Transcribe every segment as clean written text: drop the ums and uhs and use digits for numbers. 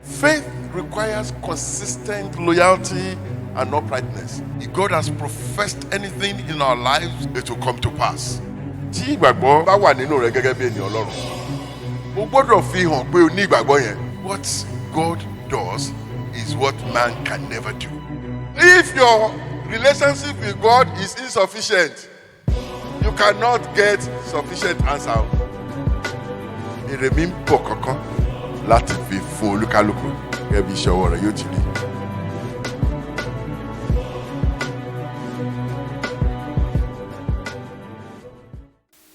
Faith requires consistent loyalty and uprightness. If God has professed anything in our lives, it will come to pass. Tí ìgbàgbọ́ bá wà nínú rẹ gẹ́gẹ́ bí ènìyàn Ọlọ́run, o gbọ́dọ̀ fi hàn pé o ní ìgbàgbọ́ yẹn. What God does is what man can never do. If your relationship with God is insufficient, you cannot get sufficient answer. Èrè mi ń bọ̀ kankan láti fi fún olúkálùkù gẹ́gẹ́ bí iṣẹ́ ọwọ́ rẹ̀ yóò ti rí.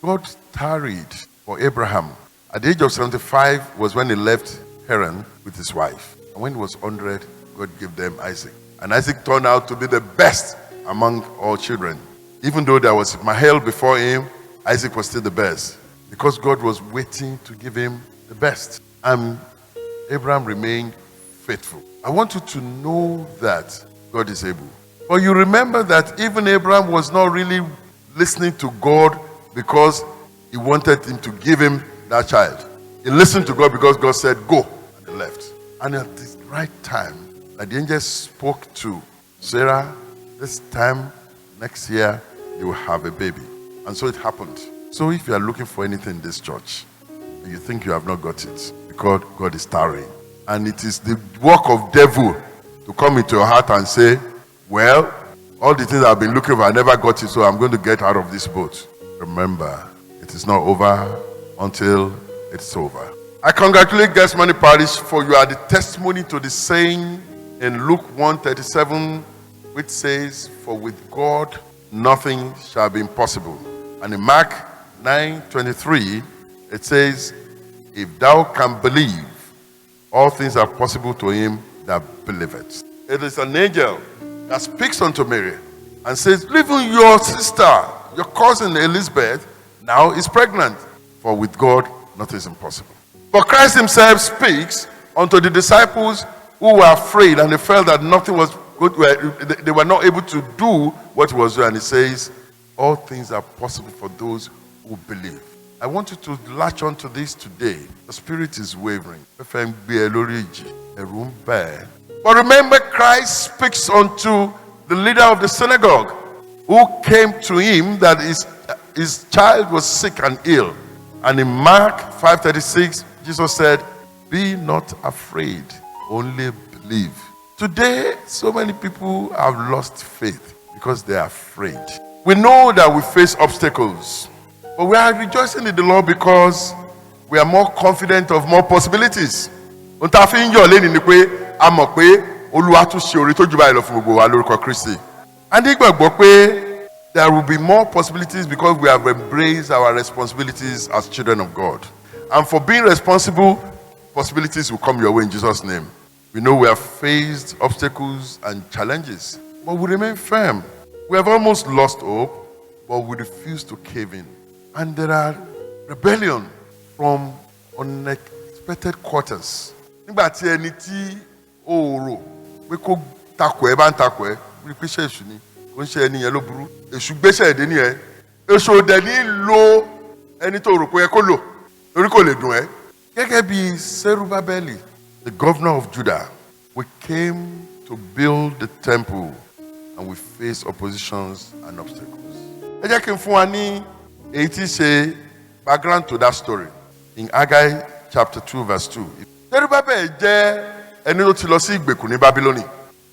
God tarried for Abraham. At the age of 75 was when he left Haran with his wife. And when he was 100, God gave them Isaac. And Isaac turned out to be the best among all children. Even though there was Mahel before him, Isaac was still the best. Because God was waiting to give him the best. And Abraham remained faithful. I want you to know that God is able. But you remember that even Abraham was not really listening to God because he wanted him to give him that child. He listened to God because God said, go, and he left. And at the right time, like the angel spoke to Sarah, this time next year, you will have a baby. And so it happened. So if you are looking for anything in this church, and you think you have not got it, because God is tarrying. And it is the work of devil to come into your heart and say, well, all the things I've been looking for, I never got it, so I'm going to get out of this boat. Remember, it is not over until it's over. I congratulate Guest Money Parish, for you are the testimony to the saying in Luke 1:37, which says, for with God nothing shall be impossible. And in Mark 9:23, it says, if thou can believe, all things are possible to him that believeth. It is an angel that speaks unto Mary and says, even your sister, your cousin Elizabeth, now is pregnant. For with God, nothing is impossible. But Christ himself speaks unto the disciples who were afraid and they felt that nothing was good. They were not able to do what he was doing. And he says, all things are possible for those who believe. I want you to latch on to this today. The spirit is wavering. But remember, Christ speaks unto the leader of the synagogue who came to him that his child was sick and ill. And in Mark 5:36, Jesus said, be not afraid, only believe. Today, so many people have lost faith because they are afraid. We know that we face obstacles, but we are rejoicing in the Lord because we are more confident of more possibilities. And there will be more possibilities because we have embraced our responsibilities as children of God. And for being responsible, possibilities will come your way in Jesus' name. We know we have faced obstacles and challenges, but we remain firm. We have almost lost hope, but we refuse to cave in. And there are rebellion from unexpected quarters. Kò ń ṣe ẹni yẹn ló burú, èṣù gbéṣẹ́ èdè ní ẹ, èṣù òdẹ ní lo ẹni tó rò pé ẹ kó lò lórí kò lè dùn ẹ. Gẹ́gẹ́ bí Zerubbabel, the governor of Judah, we came to build the temple and we faced oppositions and obstacles. Ẹ jẹ́ kí n fún wa ní èyí tí ṣe background to that story in Haggai chapter 2 verse 2. Zerubbabel jẹ́ ẹni tó ti lọ sí ìgbèkùn ní Babylon,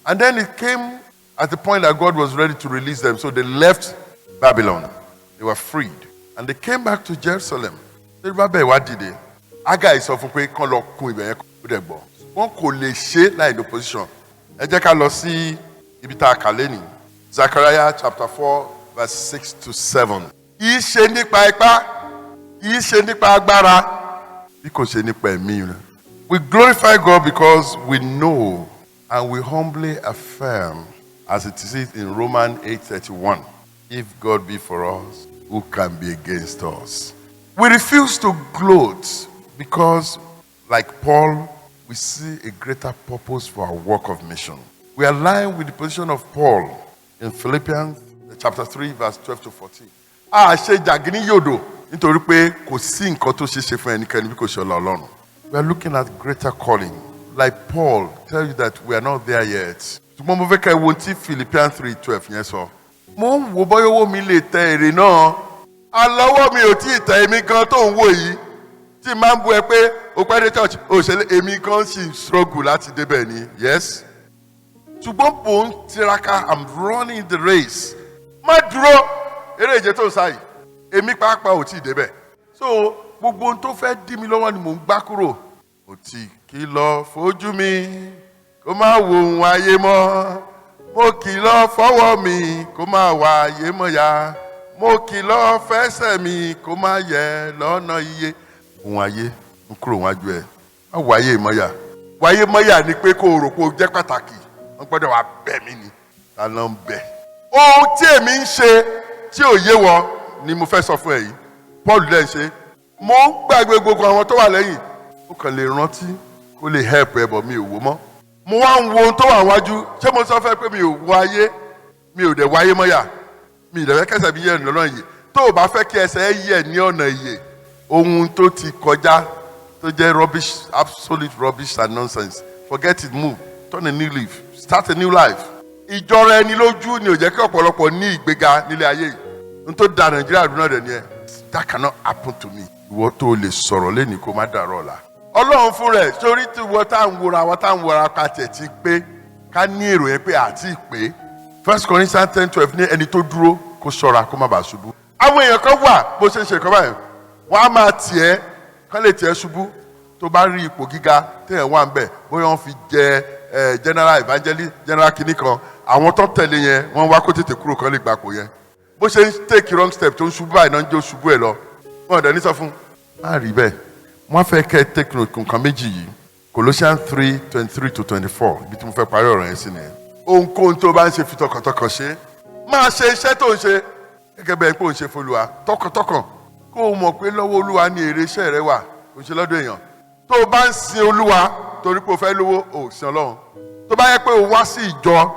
and then it came at the point that God was ready to release them. So they left Babylon. They were freed. And they came back to Jerusalem. Zerubbabel wá dìde. Haggai sọ fún pé kán lọ kún ibẹ̀ yẹn kó dẹ̀ gbọ́. Wọ́n kò lè ṣe láì ní opposition. Ẹ jẹ́ ká lọ sí ibi tá a kà lẹ́nìí. Zechariah chapter 4 verse 6 to 7. Kì í ṣe nípa ipá, kì í ṣe nípa agbára, bí kò ṣe nípa ẹ̀mí rẹ̀. We glorify God because we know and we humbly affirm, as it is in Romans 8:31, if God be for us, who can be against us? We refuse to gloat because, like Paul, we see a greater purpose for our work of mission. We align with the position of Paul in Philippians chapter 3 verse 12 to 14. We are looking at greater calling, like Paul, tell you that we are not there yet. Tomorrow mo fẹ́ kẹ́ wo ti Philippians 3:12 yẹn sọ. Mo ń wo bóyá owó mi lè tẹ èrè náà. Àlọ́wọ́ mi ò tí ì tẹ èmi gan tó ń wò yìí. Tí máa ń bu ẹ pé o pẹ́ dé church, o ṣẹlẹ̀ èmi gan sì struggle láti débẹ̀ ni. Yes. Ṣùgbọ́n mò ń tiraka, I'm running the race. Má dúró eré ìje tó ń sáyì. Èmi pàápàá ò tí ì débẹ̀. So gbogbo ohun tó fẹ́ dí mi lọ́wọ́ ni mò ń gbá kúrò. Ó ti kìlọ̀ fojú mi kó má wo ohun ayé mọ́. Mo kìlọ̀ fọwọ́ mi kó má wá ayé mọ́ ya. Mo kìlọ̀ fẹsẹ̀ mi kó má yẹ lọ́nà iye. Ohun ayé ń kúrò wájú ẹ̀. Má wá ayé mọ́ ya. Wá ayé mọ́ ya ni pé kó o rò pé o jẹ́ pàtàkì. Wọ́n gbọ́dọ̀ wá bẹ̀ mí ni. Ta ló ń bẹ̀? Ohun tí èmi ń ṣe tí ò yé wọ ni mo fẹ́ sọ fún ẹ yìí. Paul lẹ́ ń ṣe. Mo ń gbàgbé gbogbo àwọn tó wà lẹ́yìn. Ó kàn lè rántí kó lè help ẹ bọ̀ mi ò wò mọ́. Mo wá ń wo ohun tó wà wájú. Ṣé mo sọ fẹ́ pé mi ò wo ayé? Mi ò dẹ̀ wáyé mọ́yà. Mi ì dẹ̀ fẹ́ kẹsẹ̀ bí yẹ̀ lọ́nà yìí. Tó o bá fẹ́ kí ẹsẹ̀ yẹ̀ ní ọ̀nà ìyè, ohun tó ti kọjá tó jẹ́ rubbish, absolute rubbish and nonsense. Forget it, move. Turn a new leaf. Start a new life. Ìjọra ẹni lójú ni ò jẹ́ kí ọ̀pọ̀lọpọ̀ ní ìgbéga nílé ayé yìí. Ohun tó da Nàìjíríà dúró náà dẹ̀ ni ẹ. That cannot happen to me. Ìwọ tó lè sọ̀rọ̀ lẹ́ni kó má dàrọ̀ ọ̀la. Ọlọ́run fún rẹ̀ sórí tí wọ́n tá ń wọra ká tẹ̀ ti pé ká ní èrò yẹn pé àti pé. 1 Corinthians 10:12 ní ẹni tó dúró kó ṣọ́ra kó má bàa ṣubú. Àwọn èèyàn kan wà bó ṣe ń ṣe nǹkan báyìí. Wọ́n á máa tiẹ̀ kán lè tiẹ̀ ṣubú tó bá rí ipò gíga téèyàn wà ń bẹ̀ bóyá wọ́n fi jẹ general evangelist general kìíní kan. Àwọn tó tẹ̀lé yẹn wọ́n wá kó tètè kúrò kán lè gbapò yẹn. Bó ṣe ń take wrong step tó ń ṣubú báyìí náà ń jẹ́ ṣubú ẹ̀ lọ. Wọ́n ò dẹ̀ ní sọ fún má rí bẹ́ẹ̀. Wọ́n fẹ́ kẹ́ take note nǹkan méjì yìí. Colossians 3:23-24 ibi tí mo fẹ́ parí ọ̀rọ̀ yẹn sí nìyẹn. Ohunkóhun tó bá ń ṣe fi tọkàntọkàn ṣe. Máa ṣe iṣẹ́ tó ń ṣe gẹ́gẹ́ bẹ́ẹ̀ pé ò ń ṣe f'Olúwa tọkàntọkàn. Kó o mọ̀ pé lọ́wọ́ Olúwa ni èrè iṣẹ́ rẹ wà. Kò ń ṣe lọ́dọ̀ èèyàn. Tó o bá ń sin Olúwa torí pé o fẹ́ lówó ò sin Ọlọ́run. Tó bá yẹ pé o wá sí ìjọ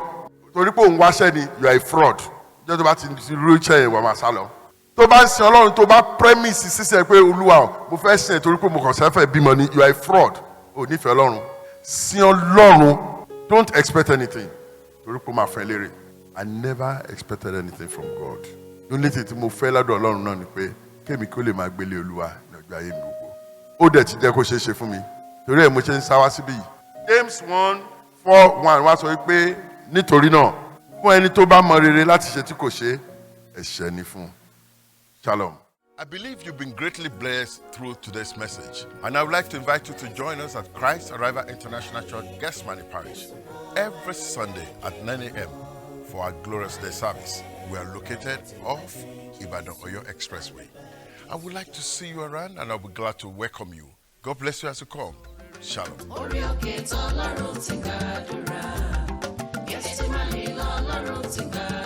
torí pé o ń wáṣẹ́ ni you are a fraud. Ìjọ tó bá ti rú iṣẹ́ yẹn wà máa sá lọ. Tó bá ń sin Ọlọ́run tó bá premise sísẹ pé Olúwa mo fẹ́ sin ẹ̀ torí pé mo kàn sẹ́fẹ̀ bímọ ni you are a fraud. O nífẹ̀ẹ́ Ọlọ́run. Sin Ọlọ́run, don't expect anything torí pé o máa fẹ́ lérè. I never expected anything from God. The only thing tí mo fẹ́ lọ́dọ̀ Ọlọ́run náà ni pé kémi kó lè máa gbélé Olúwa ní ọjọ́ ayé mi gbogbo. Ó dẹ̀ ti jẹ́ kó ṣeé ṣe fún mi torí ẹ̀ mo ṣe ń sá wá síbí yìí. James 1:4-1 wá sọ pé nítorí náà fún ẹni tó bá mọ rere láti ṣe tí kò ṣe ẹ̀ṣẹ̀ ni fún un. Shalom. I believe you've been greatly blessed through today's message. And I would like to invite you to join us at Christ Arrival International Church, Guestmany Parish, every Sunday at 9 a.m. for our Glorious Day service. We are located off Ibadan-Oyo Expressway. I would like to see you around and I'll be glad to welcome you. God bless you as you come. Shalom. Orí òkè tó lọ́rùn ti gbàdúrà, Gẹ́símánì lọ́rùn ti gbàdúrà.